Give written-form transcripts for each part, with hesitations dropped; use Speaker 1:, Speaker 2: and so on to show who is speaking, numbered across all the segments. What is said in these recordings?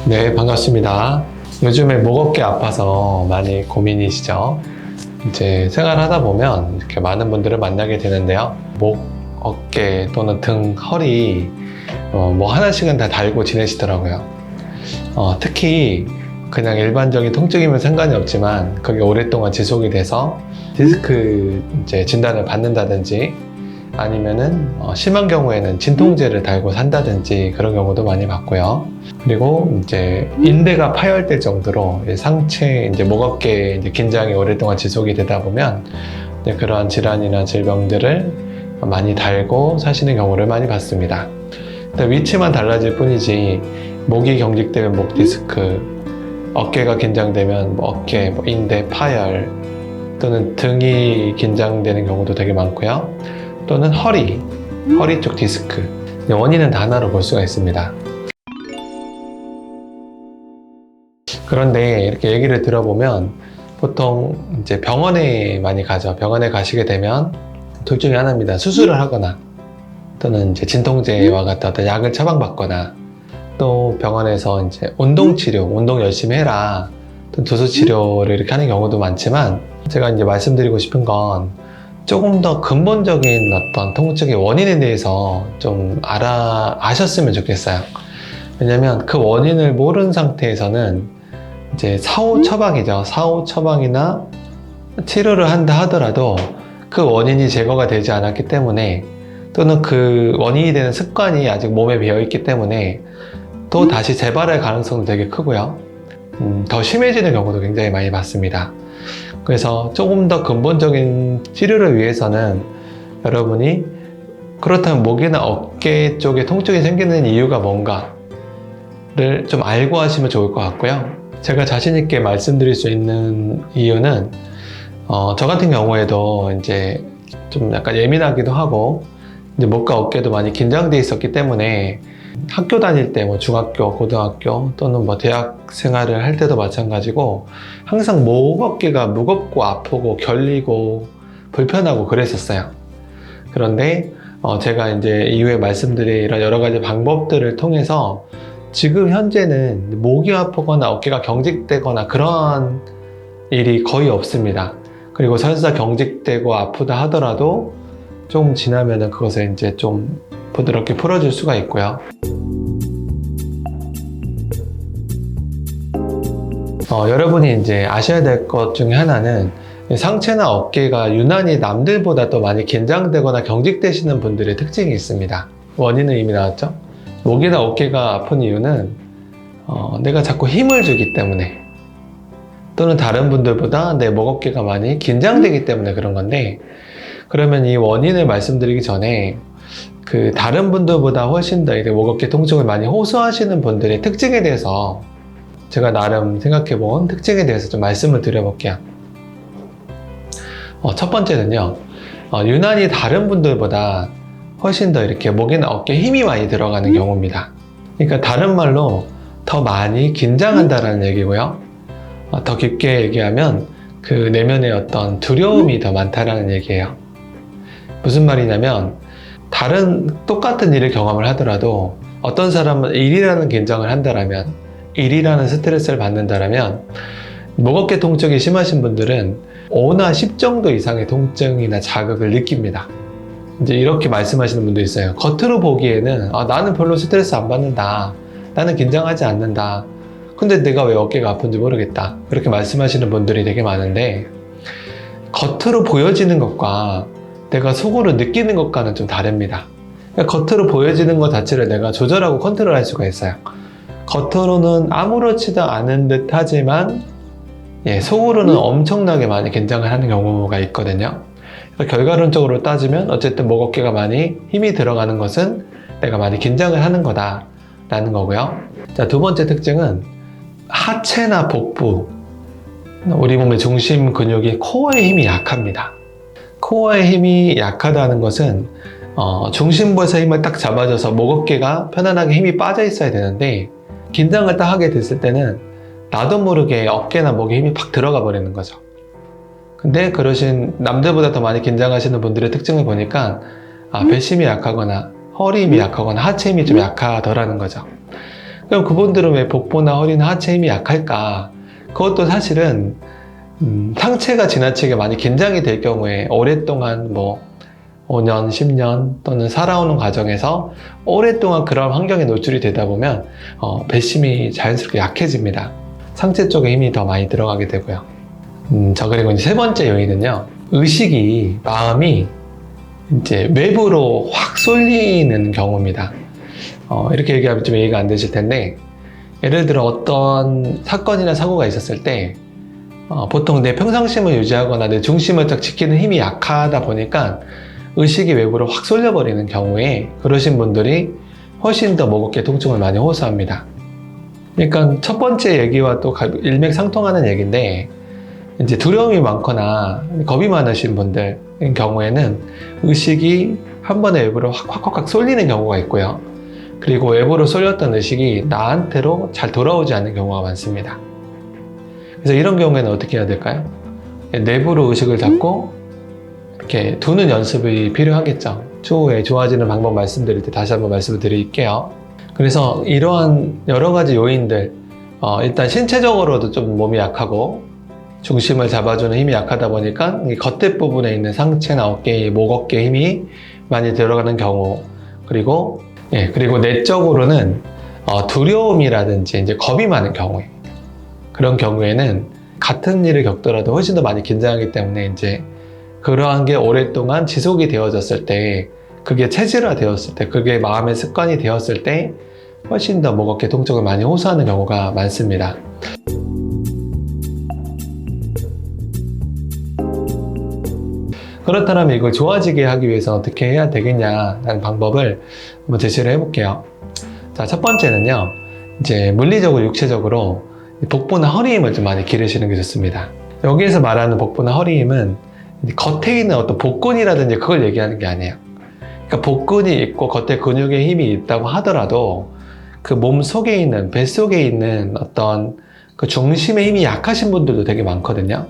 Speaker 1: 네, 반갑습니다. 요즘에 목, 어깨 아파서 많이 고민이시죠? 이제 생활하다 보면 이렇게 많은 분들을 만나게 되는데요. 목, 어깨 또는 등, 허리 뭐 하나씩은 다 달고 지내시더라고요. 특히 그냥 일반적인 통증이면 상관이 없지만 그게 오랫동안 지속이 돼서 디스크 이제 진단을 받는다든지 아니면은 심한 경우에는 진통제를 달고 산다든지 그런 경우도 많이 봤고요. 그리고 이제 인대가 파열될 정도로 상체 이제 목 어깨 이제 긴장이 오랫동안 지속이 되다 보면 이제 그러한 질환이나 질병들을 많이 달고 사시는 경우를 많이 봤습니다. 위치만 달라질 뿐이지 목이 경직되면 목 디스크, 어깨가 긴장되면 뭐 어깨, 뭐 인대 파열 또는 등이 긴장되는 경우도 되게 많고요. 또는 허리 쪽 디스크, 원인은 다 하나로 볼 수가 있습니다. 그런데 이렇게 얘기를 들어보면 보통 이제 병원에 많이 가죠. 병원에 가시게 되면 둘 중에 하나입니다. 수술을 하거나 또는 이제 진통제와 같은 어떤 약을 처방받거나 또 병원에서 이제 운동치료, 운동 열심히 해라, 또 두수치료를 이렇게 하는 경우도 많지만 제가 이제 말씀드리고 싶은 건 조금 더 근본적인 어떤 통증의 원인에 대해서 좀 아셨으면 좋겠어요. 왜냐면 그 원인을 모르는 상태에서는 이제 사후 처방이죠. 사후 처방이나 치료를 한다 하더라도 그 원인이 제거가 되지 않았기 때문에 또는 그 원인이 되는 습관이 아직 몸에 배어 있기 때문에 또 다시 재발할 가능성도 되게 크고요. 더 심해지는 경우도 굉장히 많이 봤습니다. 그래서 조금 더 근본적인 치료를 위해서는 여러분이 그렇다면 목이나 어깨 쪽에 통증이 생기는 이유가 뭔가를 좀 알고 하시면 좋을 것 같고요. 제가 자신 있게 말씀드릴 수 있는 이유는 저 같은 경우에도 이제 좀 약간 예민하기도 하고 이제 목과 어깨도 많이 긴장돼 있었기 때문에 학교 다닐 때 뭐 중학교, 고등학교 또는 뭐 대학 생활을 할 때도 마찬가지고 항상 목 어깨가 무겁고 아프고 결리고 불편하고 그랬었어요. 그런데 제가 이제 이후에 말씀드린 이런 여러 가지 방법들을 통해서 지금 현재는 목이 아프거나 어깨가 경직되거나 그런 일이 거의 없습니다. 그리고 설사 경직되고 아프다 하더라도 좀 지나면은 그것을 이제 좀 부드럽게 풀어줄 수가 있고요. 여러분이 이제 아셔야 될 것 중에 하나는 상체나 어깨가 유난히 남들보다 더 많이 긴장되거나 경직되시는 분들의 특징이 있습니다. 원인은 이미 나왔죠? 목이나 어깨가 아픈 이유는 내가 자꾸 힘을 주기 때문에 또는 다른 분들보다 내 목 어깨가 많이 긴장되기 때문에 그런 건데, 그러면 이 원인을 말씀드리기 전에 그 다른 분들보다 훨씬 더 목 어깨 통증을 많이 호소하시는 분들의 특징에 대해서 제가 나름 생각해 본 특징에 대해서 좀 말씀을 드려볼게요. 첫 번째는요, 유난히 다른 분들보다 훨씬 더 이렇게 목이나 어깨에 힘이 많이 들어가는 경우입니다. 그러니까 다른 말로 더 많이 긴장한다라는 얘기고요. 더 깊게 얘기하면 그 내면의 어떤 두려움이 더 많다라는 얘기예요. 무슨 말이냐면 다른 똑같은 일을 경험을 하더라도 어떤 사람은 일이라는 긴장을 한다라면, 일이라는 스트레스를 받는다라면 목 어깨 통증이 심하신 분들은 5나 10 정도 이상의 통증이나 자극을 느낍니다. 이제 이렇게 말씀하시는 분도 있어요. 겉으로 보기에는 나는 별로 스트레스 안 받는다, 나는 긴장하지 않는다, 근데 내가 왜 어깨가 아픈지 모르겠다, 그렇게 말씀하시는 분들이 되게 많은데, 겉으로 보여지는 것과 내가 속으로 느끼는 것과는 좀 다릅니다. 그러니까 겉으로 보여지는 것 자체를 내가 조절하고 컨트롤할 수가 있어요. 겉으로는 아무렇지도 않은 듯 하지만 속으로는 엄청나게 많이 긴장을 하는 경우가 있거든요. 그래서 결과론적으로 따지면 어쨌든 목 어깨가 많이 힘이 들어가는 것은 내가 많이 긴장을 하는 거다라는 거고요. 자, 두 번째 특징은 하체나 복부, 우리 몸의 중심 근육이 코어의 힘이 약합니다. 코어의 힘이 약하다는 것은 중심부에서 힘을 딱 잡아줘서 목 어깨가 편안하게 힘이 빠져 있어야 되는데, 긴장을 딱 하게 됐을 때는 나도 모르게 어깨나 목에 힘이 팍 들어가 버리는 거죠. 근데 그러신 남들보다 더 많이 긴장하시는 분들의 특징을 보니까 배심이 약하거나 허리 힘이 약하거나 하체 힘이 좀 약하더라는 거죠. 그럼 그분들은 왜 복부나 허리나 하체 힘이 약할까? 그것도 사실은 상체가 지나치게 많이 긴장이 될 경우에 오랫동안 5년, 10년 또는 살아오는 과정에서 오랫동안 그런 환경에 노출이 되다 보면 배심이 자연스럽게 약해집니다. 상체 쪽에 힘이 더 많이 들어가게 되고요. 그리고 이제 세 번째 요인은요. 의식이, 마음이 이제 외부로 확 쏠리는 경우입니다. 이렇게 얘기하면 좀 이해가 안 되실 텐데, 예를 들어 어떤 사건이나 사고가 있었을 때 보통 내 평상심을 유지하거나 내 중심을 딱 지키는 힘이 약하다 보니까 의식이 외부로 확 쏠려버리는 경우에 그러신 분들이 훨씬 더 목 어깨 통증을 많이 호소합니다. 그러니까 첫 번째 얘기와 또 일맥상통하는 얘기인데, 이제 두려움이 많거나 겁이 많으신 분들 경우에는 의식이 한 번에 외부로 확 쏠리는 경우가 있고요. 그리고 외부로 쏠렸던 의식이 나한테로 잘 돌아오지 않는 경우가 많습니다. 그래서 이런 경우에는 어떻게 해야 될까요? 내부로 의식을 잡고 이렇게 두는 연습이 필요하겠죠. 추후에 좋아지는 방법 말씀드릴 때 다시 한번 말씀을 드릴게요. 그래서 이러한 여러 가지 요인들, 일단 신체적으로도 좀 몸이 약하고 중심을 잡아주는 힘이 약하다 보니까 이 겉에 부분에 있는 상체나 어깨, 목 어깨 힘이 많이 들어가는 경우, 그리고 내적으로는 두려움이라든지 이제 겁이 많은 경우에, 그런 경우에는 같은 일을 겪더라도 훨씬 더 많이 긴장하기 때문에 이제 그러한 게 오랫동안 지속이 되어졌을 때, 그게 체질화 되었을 때, 그게 마음의 습관이 되었을 때 훨씬 더 목 어깨 통증을 많이 호소하는 경우가 많습니다. 그렇다면 이걸 좋아지게 하기 위해서 어떻게 해야 되겠냐라는 방법을 한번 제시를 해볼게요. 자, 첫 번째는요, 이제 물리적으로, 육체적으로 복부나 허리 힘을 좀 많이 기르시는 게 좋습니다. 여기에서 말하는 복부나 허리 힘은 겉에 있는 어떤 복근이라든지 그걸 얘기하는 게 아니에요. 그러니까 복근이 있고 겉에 근육에 힘이 있다고 하더라도 그 몸 속에 있는, 뱃속에 있는 어떤 그 중심의 힘이 약하신 분들도 되게 많거든요.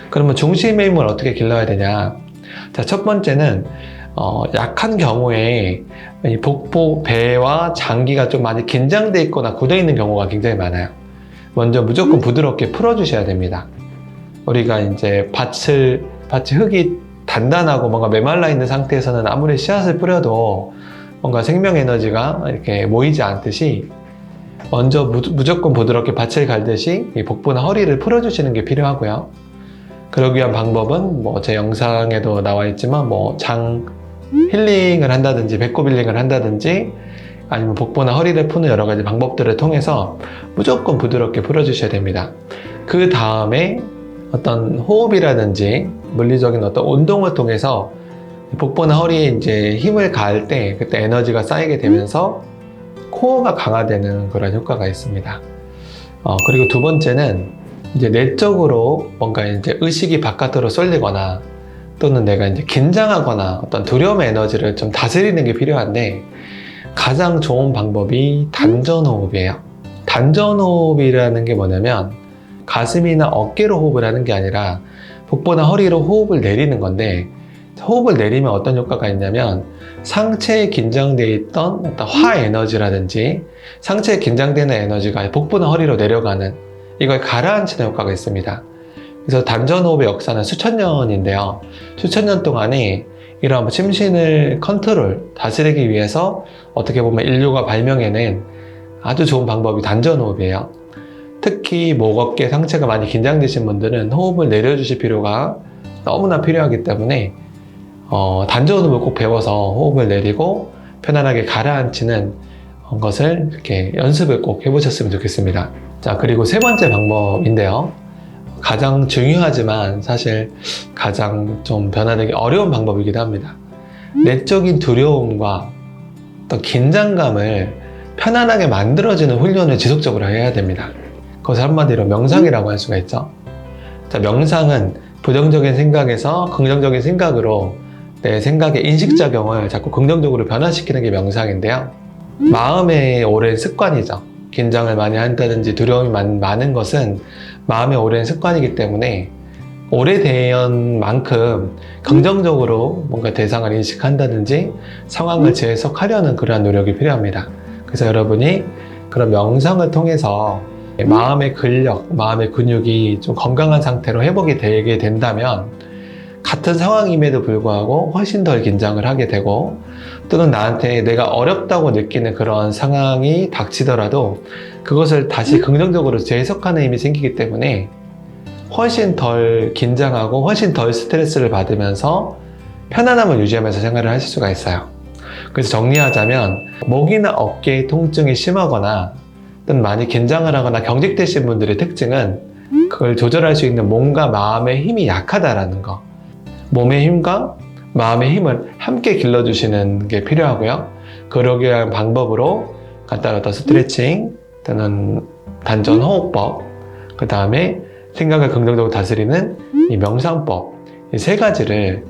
Speaker 1: 그러면 중심의 힘을 어떻게 길러야 되냐? 자, 첫 번째는 약한 경우에 이 복부, 배와 장기가 좀 많이 긴장돼 있거나 굳어 있는 경우가 굉장히 많아요. 먼저 무조건 부드럽게 풀어주셔야 됩니다. 우리가 이제 밭이 흙이 단단하고 뭔가 메말라 있는 상태에서는 아무리 씨앗을 뿌려도 뭔가 생명 에너지가 이렇게 모이지 않듯이 먼저 무조건 부드럽게 밭을 갈듯이 이 복부나 허리를 풀어주시는 게 필요하고요. 그러기 위한 방법은 제 영상에도 나와 있지만 장 힐링을 한다든지 배꼽 힐링을 한다든지 아니면 복부나 허리를 푸는 여러 가지 방법들을 통해서 무조건 부드럽게 풀어주셔야 됩니다. 그 다음에 어떤 호흡이라든지 물리적인 어떤 운동을 통해서 복부나 허리에 이제 힘을 가할 때 그때 에너지가 쌓이게 되면서 코어가 강화되는 그런 효과가 있습니다. 그리고 두 번째는 이제 내적으로 뭔가 이제 의식이 바깥으로 쏠리거나 또는 내가 이제 긴장하거나 어떤 두려움의 에너지를 좀 다스리는 게 필요한데, 가장 좋은 방법이 단전호흡이에요. 단전호흡이라는 게 뭐냐면 가슴이나 어깨로 호흡을 하는 게 아니라 복부나 허리로 호흡을 내리는 건데, 호흡을 내리면 어떤 효과가 있냐면 상체에 긴장되어 있던 어떤 화 에너지라든지 상체에 긴장되는 에너지가 복부나 허리로 내려가는, 이걸 가라앉히는 효과가 있습니다. 그래서 단전호흡의 역사는 수천 년인데요. 수천 년 동안에 이런 심신을 다스리기 위해서 어떻게 보면 인류가 발명해낸 아주 좋은 방법이 단전호흡이에요. 특히 목, 어깨, 상체가 많이 긴장되신 분들은 호흡을 내려주실 필요가 너무나 필요하기 때문에 단전호흡을 꼭 배워서 호흡을 내리고 편안하게 가라앉히는 것을 이렇게 연습을 꼭 해보셨으면 좋겠습니다. 자, 그리고 세 번째 방법인데요. 가장 중요하지만 사실 가장 좀 변화되기 어려운 방법이기도 합니다. 내적인 두려움과 어떤 긴장감을 편안하게 만들어주는 훈련을 지속적으로 해야 됩니다. 그것을 한마디로 명상이라고 할 수가 있죠. 자, 명상은 부정적인 생각에서 긍정적인 생각으로 내 생각의 인식작용을 자꾸 긍정적으로 변화시키는 게 명상인데요. 마음의 오랜 습관이죠. 긴장을 많이 한다든지 두려움이 많은 것은 마음의 오랜 습관이기 때문에 오래된 만큼 긍정적으로 뭔가 대상을 인식한다든지 상황을 재해석하려는 그러한 노력이 필요합니다. 그래서 여러분이 그런 명상을 통해서 마음의 근력, 마음의 근육이 좀 건강한 상태로 회복이 되게 된다면 같은 상황임에도 불구하고 훨씬 덜 긴장을 하게 되고, 또는 나한테 내가 어렵다고 느끼는 그런 상황이 닥치더라도 그것을 다시 긍정적으로 재해석하는 힘이 생기기 때문에 훨씬 덜 긴장하고 훨씬 덜 스트레스를 받으면서 편안함을 유지하면서 생활을 하실 수가 있어요. 그래서 정리하자면, 목이나 어깨의 통증이 심하거나 또는 많이 긴장을 하거나 경직되신 분들의 특징은 그걸 조절할 수 있는 몸과 마음의 힘이 약하다라는 거. 몸의 힘과 마음의 힘을 함께 길러주시는 게 필요하고요. 그러기 위한 방법으로 간단한 어떤 스트레칭 또는 단전 호흡법, 그 다음에 생각을 긍정적으로 다스리는 이 명상법, 이 세 가지를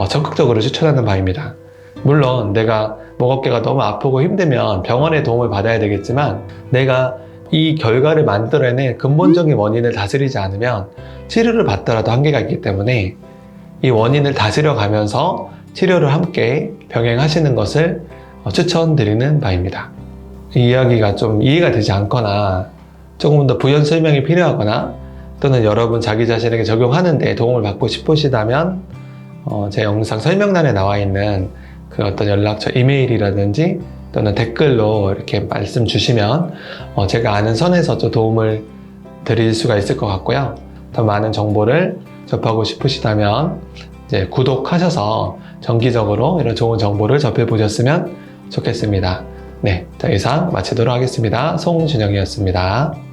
Speaker 1: 적극적으로 추천하는 바입니다. 물론 내가 목 어깨가 너무 아프고 힘들면 병원의 도움을 받아야 되겠지만, 내가 이 결과를 만들어낸 근본적인 원인을 다스리지 않으면 치료를 받더라도 한계가 있기 때문에 이 원인을 다스려 가면서 치료를 함께 병행하시는 것을 추천드리는 바입니다. 이 이야기가 좀 이해가 되지 않거나 조금 더 부연 설명이 필요하거나 또는 여러분 자기 자신에게 적용하는데 도움을 받고 싶으시다면 제 영상 설명란에 나와 있는 그 어떤 연락처, 이메일이라든지 또는 댓글로 이렇게 말씀 주시면 제가 아는 선에서 좀 도움을 드릴 수가 있을 것 같고요. 더 많은 정보를 접하고 싶으시다면 이제 구독하셔서 정기적으로 이런 좋은 정보를 접해보셨으면 좋겠습니다. 네, 자, 이상 마치도록 하겠습니다. 송준영이었습니다.